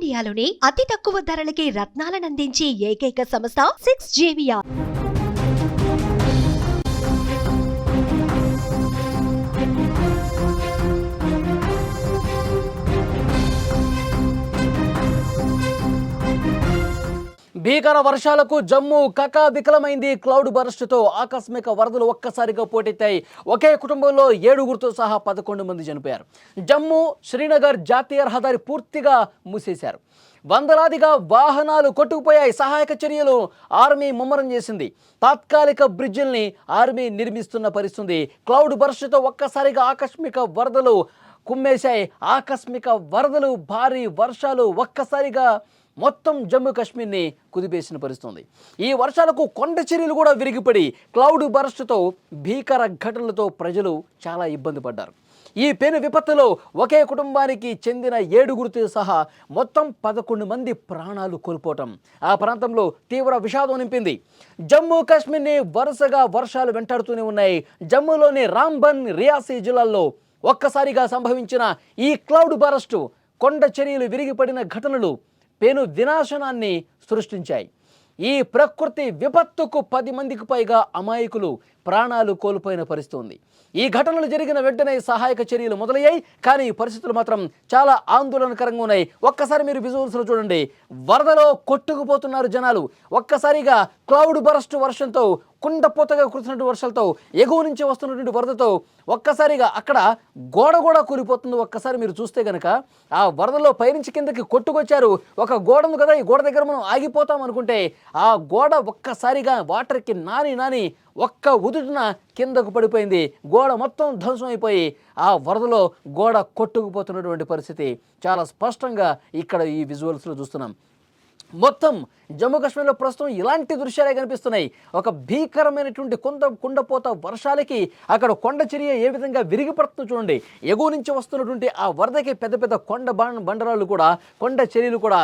ఇండియాలోనే అతి తక్కువ ధరలకి రత్నాలనందించే ఏకైక సంస్థ 6JVR. భీకర వర్షాలకు జమ్మూ కకావికలమైంది. క్లౌడ్ బరస్ట్తో ఆకస్మిక వరదలు ఒక్కసారిగా పోటెత్తాయి. ఒకే కుటుంబంలో 7గురితో సహా 11 మంది చనిపోయారు. జమ్మూ శ్రీనగర్ జాతీయ రహదారి పూర్తిగా మూసేశారు. వందలాదిగా వాహనాలు కొట్టుకుపోయాయి. సహాయక చర్యలు ఆర్మీ ముమ్మరం చేసింది. తాత్కాలిక బ్రిడ్జిల్ని ఆర్మీ నిర్మిస్తున్న పరిస్థితి. క్లౌడ్ బరస్ట్తో ఒక్కసారిగా ఆకస్మిక వరదలు కుమ్మేశాయి. ఆకస్మిక వరదలు, భారీ వర్షాలు ఒక్కసారిగా మొత్తం జమ్మూ కాశ్మీర్ని కుదిపేసిన పరిస్థితుంది. ఈ వర్షాలకు కొండ చర్యలు కూడా విరిగిపడి క్లౌడ్ బరస్ట్తో భీకర ఘటనలతో ప్రజలు చాలా ఇబ్బంది పడ్డారు. ఈ పెను విపత్తులో ఒకే కుటుంబానికి చెందిన 7గురితో సహా మొత్తం 11 మంది ప్రాణాలు కోల్పోవటం ఆ ప్రాంతంలో తీవ్ర విషాదం నింపింది. జమ్మూ కాశ్మీర్ని వరుసగా వర్షాలు వెంటాడుతూనే ఉన్నాయి. జమ్మూలోని రాంబన్, రియాసీ జిల్లాల్లో ఒక్కసారిగా సంభవించిన ఈ క్లౌడ్ బరస్ట్, కొండ చర్యలు విరిగిపడిన ఘటనలు పెను వినాశనాన్ని సృష్టించాయి. ఈ ప్రకృతి విపత్తుకు 10 మందికి పైగా అమాయకులు ప్రాణాలు కోల్పోయిన పరిస్థితి ఉంది. ఈ ఘటనలు జరిగిన వెంటనే సహాయక చర్యలు మొదలయ్యాయి. కానీ పరిస్థితులు మాత్రం చాలా ఆందోళనకరంగా ఉన్నాయి. ఒక్కసారి మీరు విజువల్స్లో చూడండి. వరదలో కొట్టుకుపోతున్నారు జనాలు. ఒక్కసారిగా క్లౌడ్ బరస్ట్ వర్షంతో, కుండపోతగా కురుస్తున్నటువంటి వర్షాలతో, ఎగువ నుంచి వస్తున్నటువంటి వరదతో ఒక్కసారిగా అక్కడ గోడ కూడా కూలిపోతుంది. ఒక్కసారి మీరు చూస్తే కనుక ఆ వరదలో పైనుంచి కిందకి కొట్టుకొచ్చారు. ఒక గోడ ఉంది కదా, ఈ గోడ దగ్గర మనం ఆగిపోతాం అనుకుంటే ఆ గోడ ఒక్కసారిగా వాటర్కి నాని ఒక్క ఉదుటిన కిందకు పడిపోయింది. గోడ మొత్తం ధ్వంసం అయిపోయి ఆ వరదలో గోడ కొట్టుకుపోతున్నటువంటి పరిస్థితి చాలా స్పష్టంగా ఇక్కడ ఈ విజువల్స్లో చూస్తున్నాం. మొత్తం జమ్మూ కాశ్మీర్లో ప్రస్తుతం ఇలాంటి దృశ్యాలే కనిపిస్తున్నాయి. ఒక భీకరమైనటువంటి కుండపోత వర్షాలకి అక్కడ కొండ చర్య ఏ విధంగా విరిగిపడుతుందో చూడండి. ఎగువ నుంచి వస్తున్నటువంటి ఆ వరదకి పెద్ద పెద్ద బండరాళ్ళు కూడా, కొండ చర్యలు కూడా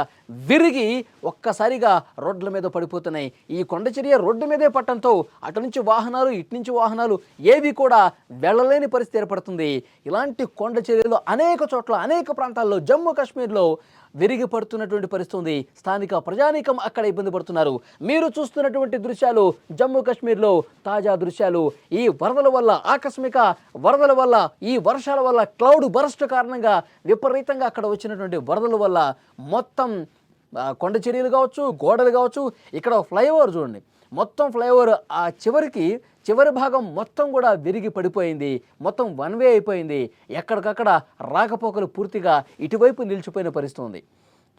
విరిగి ఒక్కసారిగా రోడ్ల మీద పడిపోతున్నాయి. ఈ కొండ చర్య రోడ్డు మీదే పట్టడంతో అటు నుంచి వాహనాలు, ఇటు నుంచి వాహనాలు ఏవి కూడా వెళ్ళలేని పరిస్థితి ఏర్పడుతుంది. ఇలాంటి కొండ చర్యలు అనేక చోట్ల, అనేక ప్రాంతాల్లో జమ్మూ కాశ్మీర్లో విరిగి పడుతున్నటువంటి పరిస్థితి. స్థానిక ప్రజానీకం అక్కడ ఇబ్బంది పడుతున్నారు. మీరు చూస్తున్నటువంటి దృశ్యాలు జమ్మూ కాశ్మీర్లో తాజా దృశ్యాలు. ఈ వరదల వల్ల, ఆకస్మిక వరదల వల్ల, ఈ వర్షాల వల్ల, క్లౌడ్ బరస్ట్ కారణంగా విపరీతంగా అక్కడ వచ్చినటువంటి వరదల వల్ల మొత్తం కొండ చర్యలు కావచ్చు, గోడలు కావచ్చు, ఇక్కడ ఫ్లైఓవర్ చూడండి, మొత్తం ఫ్లైఓవర్ ఆ చివరి భాగం మొత్తం కూడా విరిగి పడిపోయింది. మొత్తం వన్ వే అయిపోయింది. ఎక్కడికక్కడ రాకపోకలు పూర్తిగా ఇటువైపు నిలిచిపోయిన పరిస్థితి ఉంది.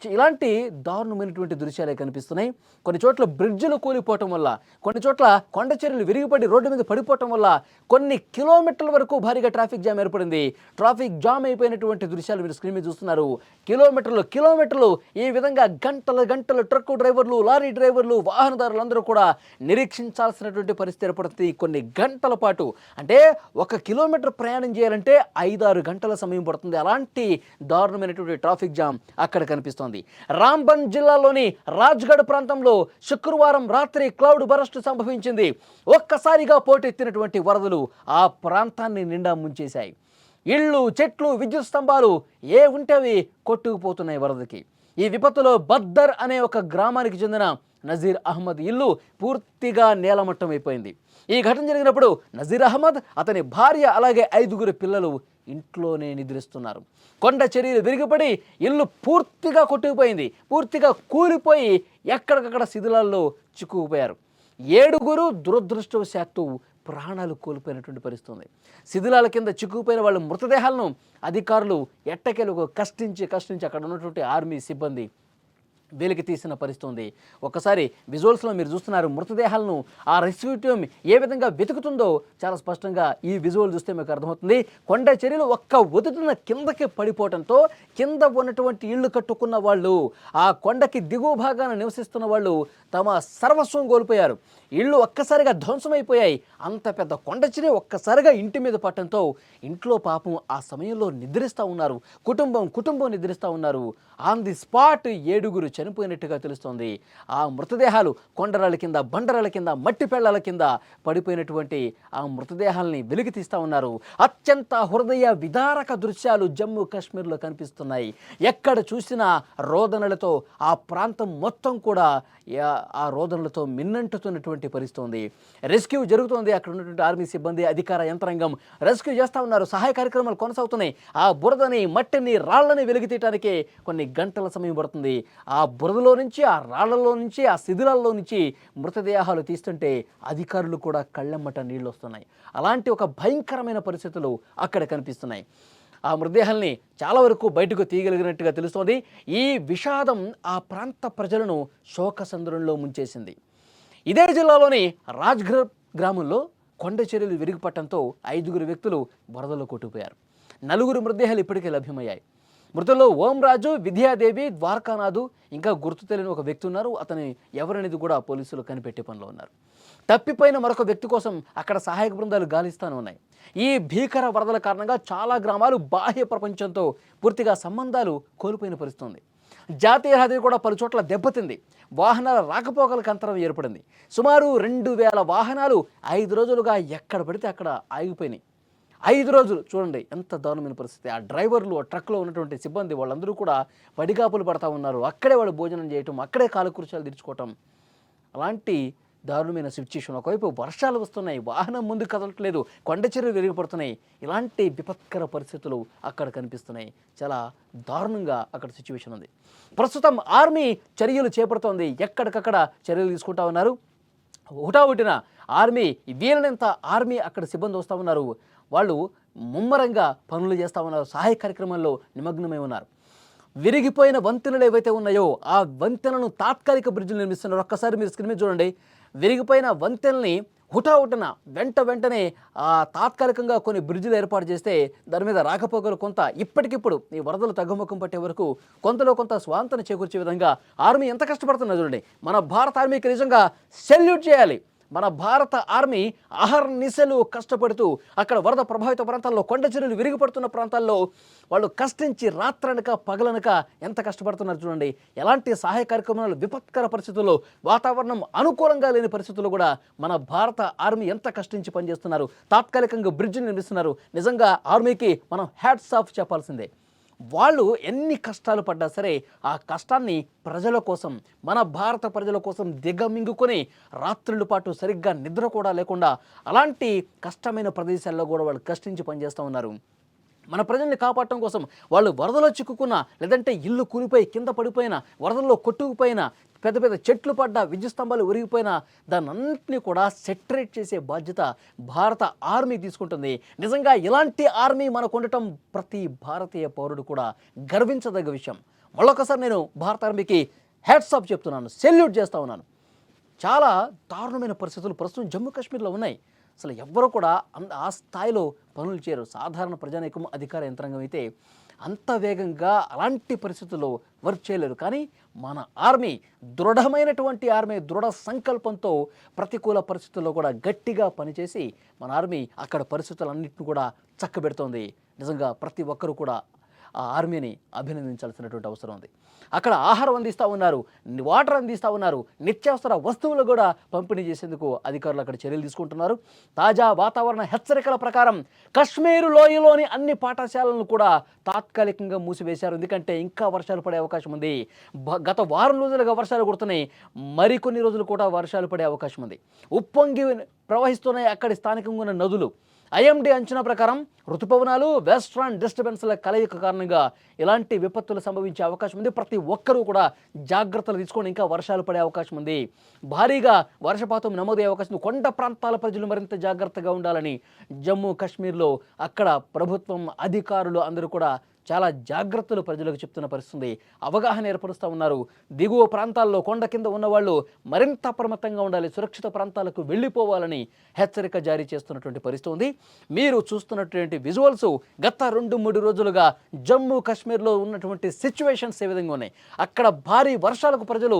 ఇలాంటి దారుణమైనటువంటి దృశ్యాలే కనిపిస్తున్నాయి. కొన్ని చోట్ల బ్రిడ్జిలు కూలిపోవటం వల్ల, కొన్ని చోట్ల కొండ చర్యలు విరిగిపడి రోడ్డు మీద పడిపోవటం వల్ల కొన్ని కిలోమీటర్ల వరకు భారీగా ట్రాఫిక్ జామ్ ఏర్పడింది. ట్రాఫిక్ జామ్ అయిపోయినటువంటి దృశ్యాలు మీరు స్క్రీన్ మీద చూస్తున్నారు. కిలోమీటర్లు ఈ విధంగా గంటలు ట్రక్ డ్రైవర్లు, లారీ డ్రైవర్లు, వాహనదారులందరూ కూడా నిరీక్షించాల్సినటువంటి పరిస్థితి ఏర్పడుతుంది. కొన్ని గంటల పాటు, అంటే 1 కిలోమీటర్ ప్రయాణం చేయాలంటే 5-6 గంటల సమయం పడుతుంది. అలాంటి దారుణమైనటువంటి ట్రాఫిక్ జామ్ అక్కడ కనిపిస్తుంది. రాంబన్ జిల్లాలోని రాజ్గఢ్ ప్రాంతంలో శుక్రవారం రాత్రి క్లౌడ్ బరస్ట్ సంభవించింది. ఒక్కసారిగా పోటెత్తినటువంటి వరదలు ఆ ప్రాంతాన్ని నిండా ముంచేశాయి. ఇళ్ళు, చెట్లు, విద్యుత్ స్తంభాలు ఏ ఉంటేవి కొట్టుకుపోతున్నాయి వరదకి. ఈ విపత్తులో బద్దర్ అనే ఒక గ్రామానికి చెందిన నజీర్ అహ్మద్ ఇల్లు పూర్తిగా నేలమట్టం అయిపోయింది. ఈ ఘటన జరిగినప్పుడు నజీర్ అహ్మద్, అతని భార్య, అలాగే 5గురు పిల్లలు ఇంట్లోనే నిద్రిస్తున్నారు. కొండ చర్యలు విరిగిపడి ఇల్లు పూర్తిగా కొట్టుకుపోయింది. పూర్తిగా కూలిపోయి ఎక్కడికక్కడ శిథిలాల్లో చిక్కుకుపోయారు. 7గురు దురదృష్టవశాత్తు ప్రాణాలు కోల్పోయినటువంటి పరిస్థితి. శిథిలాల కింద చిక్కుకుపోయిన వాళ్ళ మృతదేహాలను అధికారులు ఎట్టకేలకు కష్టించి అక్కడ ఉన్నటువంటి ఆర్మీ సిబ్బంది వెలికి తీసిన పరిస్థితి ఉంది. ఒక్కసారి విజువల్స్లో మీరు చూస్తున్నారు. మృతదేహాలను ఆ రెస్క్యూ టీమ్ ఏ విధంగా వెతుకుతుందో చాలా స్పష్టంగా ఈ విజువల్ చూస్తే మీకు అర్థమవుతుంది. కొండ చర్యలు ఒక్క ఒదుటిన కిందకి పడిపోవడంతో కింద ఉన్నటువంటి ఇళ్ళు కట్టుకున్న వాళ్ళు, ఆ కొండకి దిగువ భాగాన నివసిస్తున్న వాళ్ళు తమ సర్వస్వం కోల్పోయారు. ఇళ్ళు ఒక్కసారిగా ధ్వంసమైపోయాయి. అంత పెద్ద కొండ చర్య ఒక్కసారిగా ఇంటి మీద పట్టడంతో ఇంట్లో పాపం ఆ సమయంలో నిద్రిస్తూ ఉన్నారు. కుటుంబం నిద్రిస్తూ ఉన్నారు. ఆన్ ది స్పాట్ 7గురు చనిపోయినట్టుగా తెలుస్తోంది. ఆ మృతదేహాలు కొండరాళ్ళ కింద, బండరాళ్ళ కింద, మట్టి పెళ్లాల కింద పడిపోయినటువంటి ఆ మృతదేహాల్ని వెలికి తీస్తూ ఉన్నారు. అత్యంత హృదయ విదారక దృశ్యాలు జమ్మూ కాశ్మీర్లో కనిపిస్తున్నాయి. ఎక్కడ చూసినా రోదనలతో ఆ ప్రాంతం మొత్తం కూడా ఆ రోదనలతో మిన్నంటుతున్నటువంటి పరిస్థితి ఉంది. రెస్క్యూ జరుగుతోంది. అక్కడ ఉన్నటువంటి ఆర్మీ సిబ్బంది, అధికార యంత్రాంగం రెస్క్యూ చేస్తూ ఉన్నారు. సహాయ కార్యక్రమాలు కొనసాగుతున్నాయి. ఆ బురదని, మట్టిని, రాళ్లని వెలికి తీయటానికి కొన్ని గంటల సమయం పడుతుంది. ఆ బురదలో నుంచి, ఆ రాళ్లలో నుంచి, ఆ శిథిలాల్లో నుంచి మృతదేహాలు తీస్తుంటే అధికారులు కూడా కళ్ళెమ్మట నీళ్ళు వస్తున్నాయి. అలాంటి ఒక భయంకరమైన పరిస్థితులు అక్కడ కనిపిస్తున్నాయి. ఆ మృతదేహాల్ని చాలా వరకు బయటకు తీయగలిగినట్టుగా తెలుస్తోంది. ఈ విషాదం ఆ ప్రాంత ప్రజలను శోకసంద్రంలో ముంచేసింది. ఇదే జిల్లాలోని రాజ్ఘర్ గ్రామంలో కొండ చర్యలు విరిగిపట్టడంతో 5 వ్యక్తులు వరదలో కొట్టుకుపోయారు. 4 మృతదేహాలు ఇప్పటికే లభ్యమయ్యాయి. మృతుల్లో ఓంరాజు, విద్యాదేవి, ద్వారకానాథు, ఇంకా గుర్తు తెలియని ఒక వ్యక్తి ఉన్నారు. అతని ఎవరనేది కూడా పోలీసులు కనిపెట్టే పనిలో ఉన్నారు. తప్పిపోయిన మరొక వ్యక్తి కోసం అక్కడ సహాయక బృందాలు గాలిస్తానే ఉన్నాయి. ఈ భీకర వరదల కారణంగా చాలా గ్రామాలు బాహ్య ప్రపంచంతో పూర్తిగా సంబంధాలు కోల్పోయిన పరిస్థితి ఉంది. జాతీయ రహదారి కూడా పలు చోట్ల దెబ్బతింది. వాహనాల రాకపోకలకు అంతరం ఏర్పడింది. సుమారు 2000 వాహనాలు 5 రోజులుగా ఎక్కడ పడితే అక్కడ ఆగిపోయినాయి. 5 రోజులు చూడండి ఎంత దారుణమైన పరిస్థితి. ఆ డ్రైవర్లు, ఆ ట్రక్లో ఉన్నటువంటి సిబ్బంది వాళ్ళందరూ కూడా పడిగాపులు పడతా ఉన్నారు. అక్కడే వాళ్ళు భోజనం చేయటం, అక్కడే కాలకృత్యాలు తీర్చుకోవటం, అలాంటి దారుణమైన సిచ్యుయేషన్. ఒకవైపు వర్షాలు వస్తున్నాయి, వాహనం ముందు కదలట్లేదు, కొండ చర్యలు విరిగిపడుతున్నాయి. ఇలాంటి విపత్కర పరిస్థితులు అక్కడ కనిపిస్తున్నాయి. చాలా దారుణంగా అక్కడ సిచ్యువేషన్ ఉంది. ప్రస్తుతం ఆర్మీ చర్యలు చేపడుతోంది. ఎక్కడికక్కడ చర్యలు తీసుకుంటా ఉన్నారు. హుటాహుటిన ఆర్మీ వీలైనంత ఆర్మీ అక్కడ సిబ్బంది వస్తూ ఉన్నారు. వాళ్ళు ముమ్మరంగా పనులు చేస్తూ ఉన్నారు. సహాయ కార్యక్రమాల్లో నిమగ్నమై ఉన్నారు. విరిగిపోయిన వంతెనలు ఏవైతే ఉన్నాయో ఆ వంతెనలను తాత్కాలిక బ్రిడ్జ్లు నిర్మిస్తున్నారు. ఒక్కసారి మీరు స్క్రీన్ మీద చూడండి. విరిగిపోయిన వంతెనల్ని హుటాహుటిన వెంటనే తాత్కాలికంగా కొన్ని బ్రిడ్జ్లు ఏర్పాటు చేస్తే దాని మీద రాకపోకలు కొంత ఇప్పటికిప్పుడు ఈ వరదలు తగ్గుముఖం పట్టే వరకు కొంతలో కొంత స్వాంతన చేకూర్చే విధంగా ఆర్మీ ఎంత కష్టపడుతుందో చూడండి. మన భారత ఆర్మీకి నిజంగా సెల్యూట్ చేయాలి. మన భారత ఆర్మీ అహర్నిశలు కష్టపడుతూ అక్కడ వరద ప్రభావిత ప్రాంతాల్లో, కొండ చర్యలు విరిగిపడుతున్న ప్రాంతాల్లో వాళ్ళు కష్టించి రాత్రనక పగలనక ఎంత కష్టపడుతున్నారు చూడండి. ఎలాంటి సహాయ కార్యక్రమాలు, విపత్కర పరిస్థితుల్లో, వాతావరణం అనుకూలంగా లేని పరిస్థితుల్లో కూడా మన భారత ఆర్మీ ఎంత కష్టించి పనిచేస్తున్నారు. తాత్కాలికంగా బ్రిడ్జిని నిర్మిస్తున్నారు. నిజంగా ఆర్మీకి మనం హ్యాట్స్ ఆఫ్ చెప్పాల్సిందే. వాళ్ళు ఎన్ని కష్టాలు పడ్డా సరే ఆ కష్టాన్ని ప్రజల కోసం, మన భారత ప్రజల కోసం దిగమింగుకొని రాత్రుల పాటు సరిగ్గా నిద్ర కూడా లేకుండా అలాంటి కష్టమైన ప్రదేశాల్లో కూడా వాళ్ళు కష్టించి పనిచేస్తూ ఉన్నారు. మన ప్రజల్ని కాపాడటం కోసం వాళ్ళు వరదలో చిక్కుకున్న, లేదంటే ఇల్లు కూలిపోయి కింద పడిపోయిన, వరదల్లో కొట్టుకుపోయిన, పెద్ద పెద్ద చెట్లు పడ్డ, విద్యుత్ స్తంభాలు ఉరిగిపోయిన దాన్నంటినీ కూడా సెటరేట్ చేసే బాధ్యత భారత ఆర్మీ తీసుకుంటుంది. నిజంగా ఇలాంటి ఆర్మీ మనకు ఉండటం ప్రతి భారతీయ పౌరుడు కూడా గర్వించదగ్గ విషయం. మళ్ళొకసారి నేను భారత ఆర్మీకి హ్యాట్స్ ఆఫ్ చెప్తున్నాను, సెల్యూట్ చేస్తూ ఉన్నాను. చాలా దారుణమైన పరిస్థితులు ప్రస్తుతం జమ్మూ కాశ్మీర్లో ఉన్నాయి. అసలు ఎవ్వరూ కూడా ఆ స్థాయిలో పనులు చేయరు. సాధారణ ప్రజానీకం, అధికార యంత్రాంగం అయితే అంత వేగంగా అలాంటి పరిస్థితుల్లో వర్క్ చేయలేరు. కానీ మన ఆర్మీ దృఢమైనటువంటి ఆర్మీ, దృఢ సంకల్పంతో ప్రతికూల పరిస్థితుల్లో కూడా గట్టిగా పనిచేసి మన ఆర్మీ అక్కడ పరిస్థితులన్నింటినీ కూడా చక్కబెడుతోంది. నిజంగా ప్రతి ఒక్కరూ కూడా ఆ ఆర్మీని అభినందించాల్సినటువంటి అవసరం ఉంది. అక్కడ ఆహారం అందిస్తూ ఉన్నారు, వాటర్ అందిస్తూ ఉన్నారు, నిత్యావసర వస్తువులు కూడా పంపిణీ చేసేందుకు అధికారులు అక్కడ చర్యలు తీసుకుంటున్నారు. తాజా వాతావరణ హెచ్చరికల ప్రకారం కశ్మీరు లోయలోని అన్ని పాఠశాలలను కూడా తాత్కాలికంగా మూసివేశారు. ఎందుకంటే ఇంకా వర్షాలు పడే అవకాశం ఉంది. గత వారం రోజులుగా వర్షాలు కుడుతున్నాయి. మరికొన్ని రోజులు కూడా వర్షాలు పడే అవకాశం ఉంది. ఉప్పొంగి ప్రవహిస్తున్నాయి అక్కడి స్థానికంగా ఉన్న నదులు. ఐఎండీ అంచనా ప్రకారం ఋతుపవనాలు, వెస్ట్రన్ డిస్టర్బెన్స్ల కలయిక కారణంగా ఇలాంటి విపత్తులు సంభవించే అవకాశం ఉంది. ప్రతి ఒక్కరూ కూడా జాగ్రత్తలు తీసుకొని ఇంకా వర్షాలు పడే అవకాశం ఉంది. భారీగా వర్షపాతం నమోదయ్యే అవకాశం ఉంది. కొండ ప్రాంతాల ప్రజలు మరింత జాగ్రత్తగా ఉండాలని జమ్మూ కాశ్మీర్లో అక్కడ ప్రభుత్వం, అధికారులు అందరూ కూడా చాలా జాగ్రత్తలు ప్రజలకు చెప్తున్న పరిస్థితి. అవగాహన ఏర్పరుస్తూ ఉన్నారు. దిగువ ప్రాంతాల్లో, కొండ కింద ఉన్నవాళ్ళు మరింత అప్రమత్తంగా ఉండాలి, సురక్షిత ప్రాంతాలకు వెళ్ళిపోవాలని హెచ్చరిక జారీ చేస్తున్నటువంటి పరిస్థితి ఉంది. మీరు చూస్తున్నటువంటి విజువల్స్ గత 2-3 రోజులుగా జమ్మూ కాశ్మీర్లో ఉన్నటువంటి సిచ్యువేషన్స్ ఏ విధంగా ఉన్నాయి. అక్కడ భారీ వర్షాలకు ప్రజలు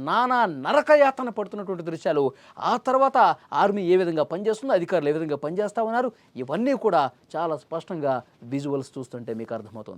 నానా నరకయాతన పడుతున్నటువంటి దృశ్యాలు, ఆ తర్వాత ఆర్మీ ఏ విధంగా పనిచేస్తుందో, అధికారులు ఏ విధంగా పనిచేస్తూ ఉన్నారు, ఇవన్నీ కూడా చాలా స్పష్టంగా విజువల్స్ చూస్తుంటే మీకు అర్థమవుతుంది.